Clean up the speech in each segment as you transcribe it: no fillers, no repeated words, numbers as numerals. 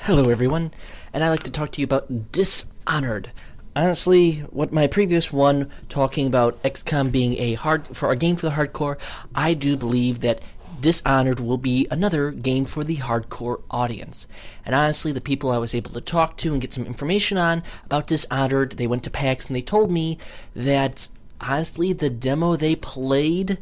Hello everyone, and I'd like to talk to you about Dishonored. Honestly, what my previous one talking about XCOM being for a game for the hardcore, I do believe that Dishonored will be another game for the hardcore audience. And honestly, the people I was able to talk to and get some information on about Dishonored, they went to PAX and they told me that honestly the demo they played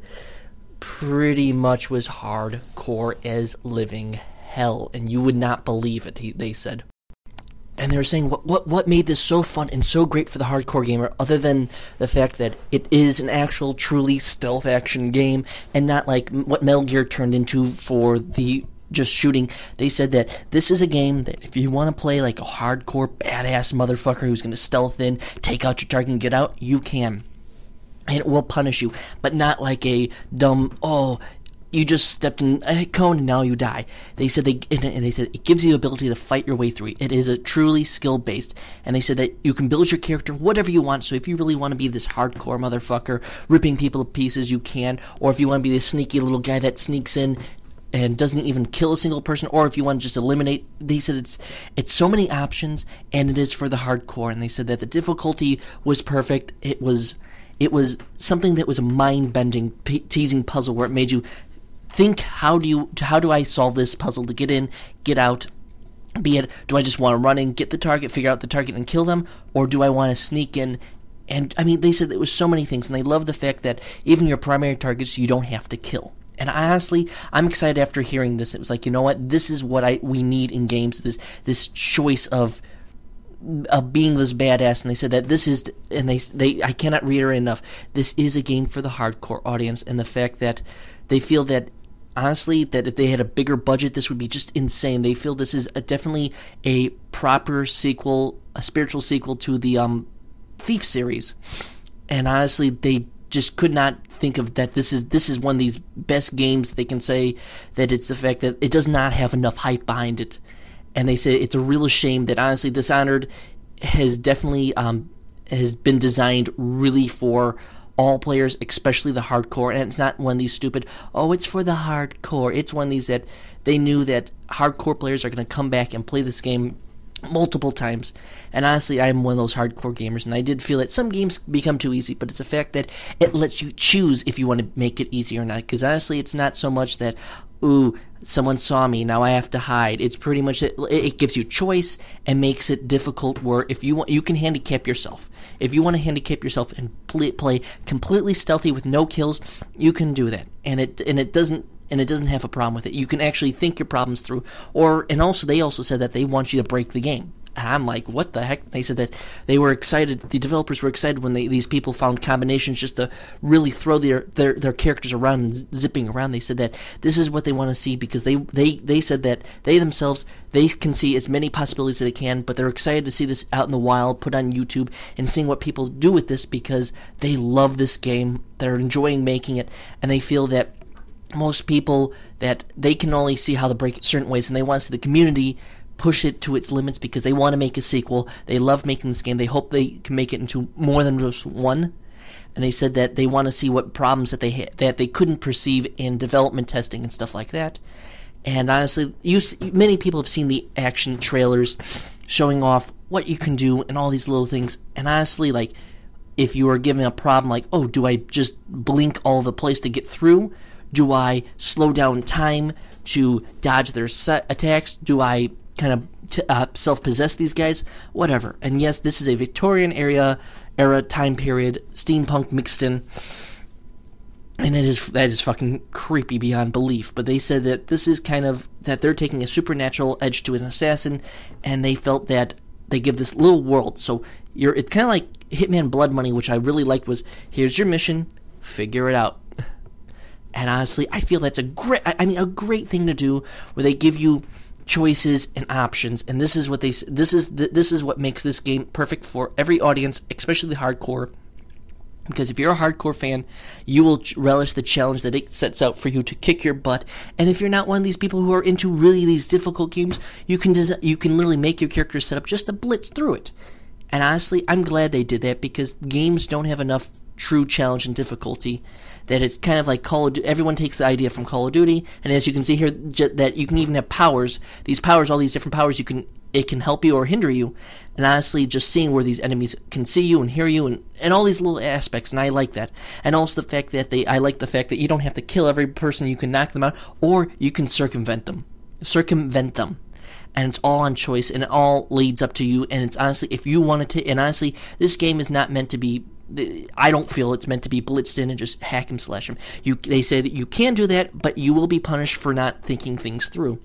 pretty much was hardcore as living hell, and you would not believe it, they said. And they were saying what made this so fun and so great for the hardcore gamer, other than the fact that it is an actual truly stealth action game and not like what Metal Gear turned into for the just shooting. They said that this is a game that if you want to play like a hardcore badass motherfucker who's going to stealth in, take out your target and get out, you can. And it will punish you, but not like a dumb, you just stepped in a cone and now you die. They said it gives you the ability to fight your way through. It is a truly skill-based, and they said that you can build your character whatever you want. So if you really want to be this hardcore motherfucker ripping people to pieces, you can. Or if you want to be this sneaky little guy that sneaks in and doesn't even kill a single person, or if you want to just eliminate, they said it's so many options, and it is for the hardcore. And they said that the difficulty was perfect. It was something that was a mind-bending, teasing puzzle where it made you think, how do I solve this puzzle to get in, get out? Be it, do I just want to run in, get the target, figure out the target, and kill them, or do I want to sneak in? And I mean, they said there was so many things, and they love the fact that even your primary targets you don't have to kill. And honestly, I'm excited after hearing this. It was like, you know what, this is what we need in games. This choice of being this badass, and they said that this is, and they I cannot reiterate enough, this is a game for the hardcore audience, and the fact that they feel that honestly, that if they had a bigger budget, this would be just insane. They feel this is definitely a proper sequel, a spiritual sequel to the Thief series. And honestly, they just could not think of that this is one of these best games. They can say that it's the fact that it does not have enough hype behind it. And they say it's a real shame that honestly Dishonored has definitely has been designed really for all players, especially the hardcore, and it's not one of these stupid, it's for the hardcore. It's one of these that they knew that hardcore players are going to come back and play this game multiple times. And honestly, I'm one of those hardcore gamers, and I did feel that some games become too easy, but it's a fact that it lets you choose if you want to make it easy or not, because honestly, it's not so much that, someone saw me, now I have to hide. It's pretty much it gives you choice and makes it difficult where if you want, you can handicap yourself. If you want to handicap yourself and play completely stealthy with no kills, you can do that. And it doesn't have a problem with it. You can actually think your problems through. And also they also said that they want you to break the game. And I'm like, what the heck? They said that they were excited, the developers were excited when these people found combinations just to really throw their characters around and zipping around. They said that this is what they want to see, because they said that they themselves, they can see as many possibilities as they can, but they're excited to see this out in the wild, put on YouTube, and seeing what people do with this, because they love this game, they're enjoying making it, and they feel that most people, that they can only see how to break it certain ways, and they want to see the community push it to its limits, because they want to make a sequel. They love making this game. They hope they can make it into more than just one. And they said that they want to see what problems that they couldn't perceive in development testing and stuff like that. And honestly, many people have seen the action trailers showing off what you can do and all these little things. And honestly, like, if you are given a problem like, do I just blink all over the place to get through? Do I slow down time to dodge their attacks? Do I kind of self-possess these guys? Whatever. And yes, this is a Victorian era time period, steampunk mixed in, and that is fucking creepy beyond belief. But they said that this is kind of, that they're taking a supernatural edge to an assassin, and they felt that they give this little world. So it's kind of like Hitman Blood Money, which I really liked, was here's your mission, figure it out. And honestly, I feel that's a great thing to do, where they give you choices and options, and this is what makes this game perfect for every audience, especially the hardcore. Because if you're a hardcore fan, you will relish the challenge that it sets out for you to kick your butt. And if you're not one of these people who are into really these difficult games, you can literally make your character set up just to blitz through it. And honestly, I'm glad they did that, because games don't have enough true challenge and difficulty. That it's kind of like Call of Duty. Everyone takes the idea from Call of Duty, and as you can see here, that you can even have powers. These powers, all these different powers, it can help you or hinder you. And honestly, just seeing where these enemies can see you and hear you, and all these little aspects, and I like that. And also the fact that I like the fact that you don't have to kill every person. You can knock them out, or you can circumvent them. And it's all on choice, and it all leads up to you. And it's honestly, if you wanted to, and honestly, this game is not meant to be. I don't feel it's meant to be blitzed in and just hack him, slash him. They say that you can do that, but you will be punished for not thinking things through.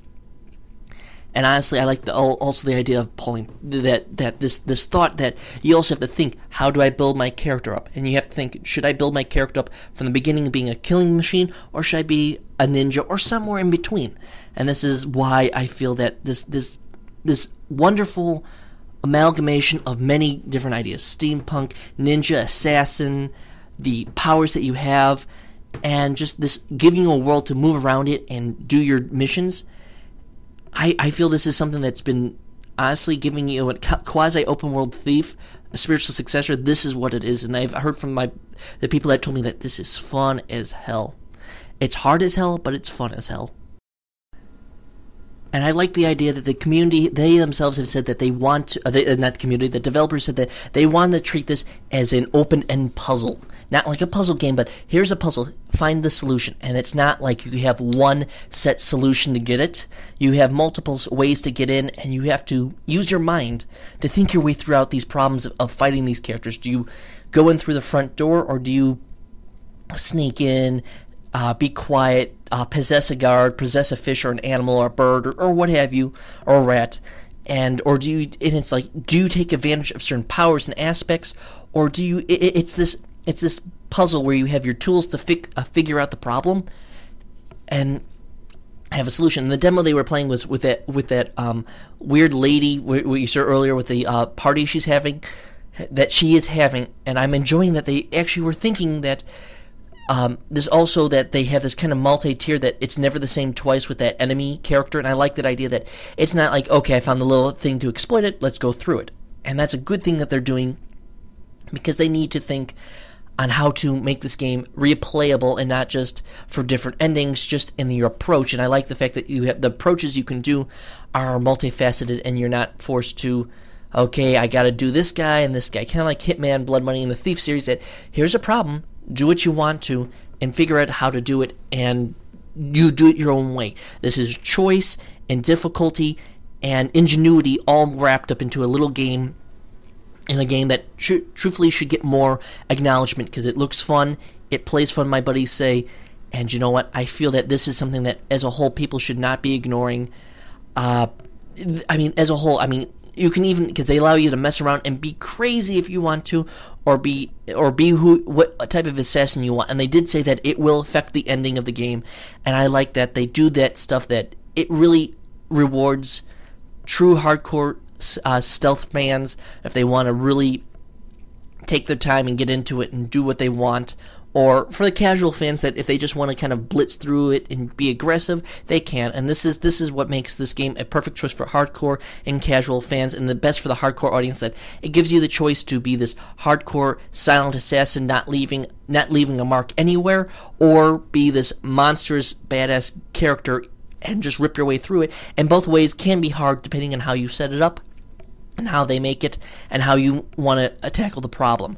And honestly, I like also the idea of pulling this thought that you also have to think, how do I build my character up? And you have to think, should I build my character up from the beginning of being a killing machine, or should I be a ninja, or somewhere in between? And this is why I feel that this wonderful amalgamation of many different ideas, steampunk, ninja, assassin, the powers that you have, and just this giving you a world to move around it and do your missions. I feel this is something that's been honestly giving you a quasi-open world Thief, a spiritual successor. This is what it is, and I've heard from the people that told me that this is fun as hell. It's hard as hell, but it's fun as hell. And I like the idea that the community, they themselves have said that they want to, not the community, the developers said that they want to treat this as an open-end puzzle. Not like a puzzle game, but here's a puzzle, find the solution. And it's not like you have one set solution to get it. You have multiple ways to get in, and you have to use your mind to think your way throughout these problems of fighting these characters. Do you go in through the front door, or do you sneak in, be quiet, possess a guard, possess a fish or an animal or a bird or what have you, or a rat, or do you? And it's like, do you take advantage of certain powers and aspects, or do you? It's this puzzle where you have your tools to figure out the problem, and have a solution. And the demo they were playing was with that weird lady what you saw earlier with the party she is having, and I'm enjoying that they actually were thinking that. There's also that they have this kind of multi-tier that it's never the same twice with that enemy character, and I like that idea that it's not like, okay, I found the little thing to exploit it, let's go through it. And that's a good thing that they're doing, because they need to think on how to make this game replayable and not just for different endings, just in your approach. And I like the fact that you have the approaches you can do are multifaceted, and you're not forced to, okay, I gotta do this guy and this guy. Kind of like Hitman, Blood Money, and the Thief series, that here's a problem, do what you want to, and figure out how to do it, and you do it your own way. This is choice and difficulty and ingenuity all wrapped up into a little game, in a game that truthfully should get more acknowledgement, because it looks fun, it plays fun, my buddies say, and you know what, I feel that this is something that as a whole people should not be ignoring. As a whole, you can even, because they allow you to mess around and be crazy if you want to, or be what type of assassin you want. And they did say that it will affect the ending of the game, and I like that they do that stuff, that it really rewards true hardcore stealth fans if they want to really take their time and get into it and do what they want. Or for the casual fans that if they just want to kind of blitz through it and be aggressive, they can. And this is what makes this game a perfect choice for hardcore and casual fans, and the best for the hardcore audience, that it gives you the choice to be this hardcore silent assassin, not leaving a mark anywhere, or be this monstrous badass character and just rip your way through it. And both ways can be hard depending on how you set it up and how they make it and how you want to tackle the problem.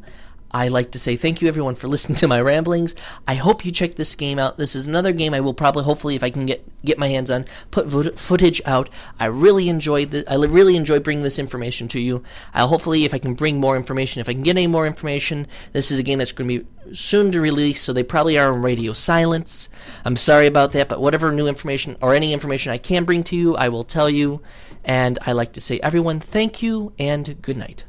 I like to say thank you, everyone, for listening to my ramblings. I hope you check this game out. This is another game I will probably, hopefully, if I can get my hands on, put footage out. I really enjoy bringing this information to you. Hopefully, if I can bring more information, if I can get any more information, this is a game that's going to be soon to release, so they probably are on radio silence. I'm sorry about that, but whatever new information or any information I can bring to you, I will tell you. And I like to say, everyone, thank you and good night.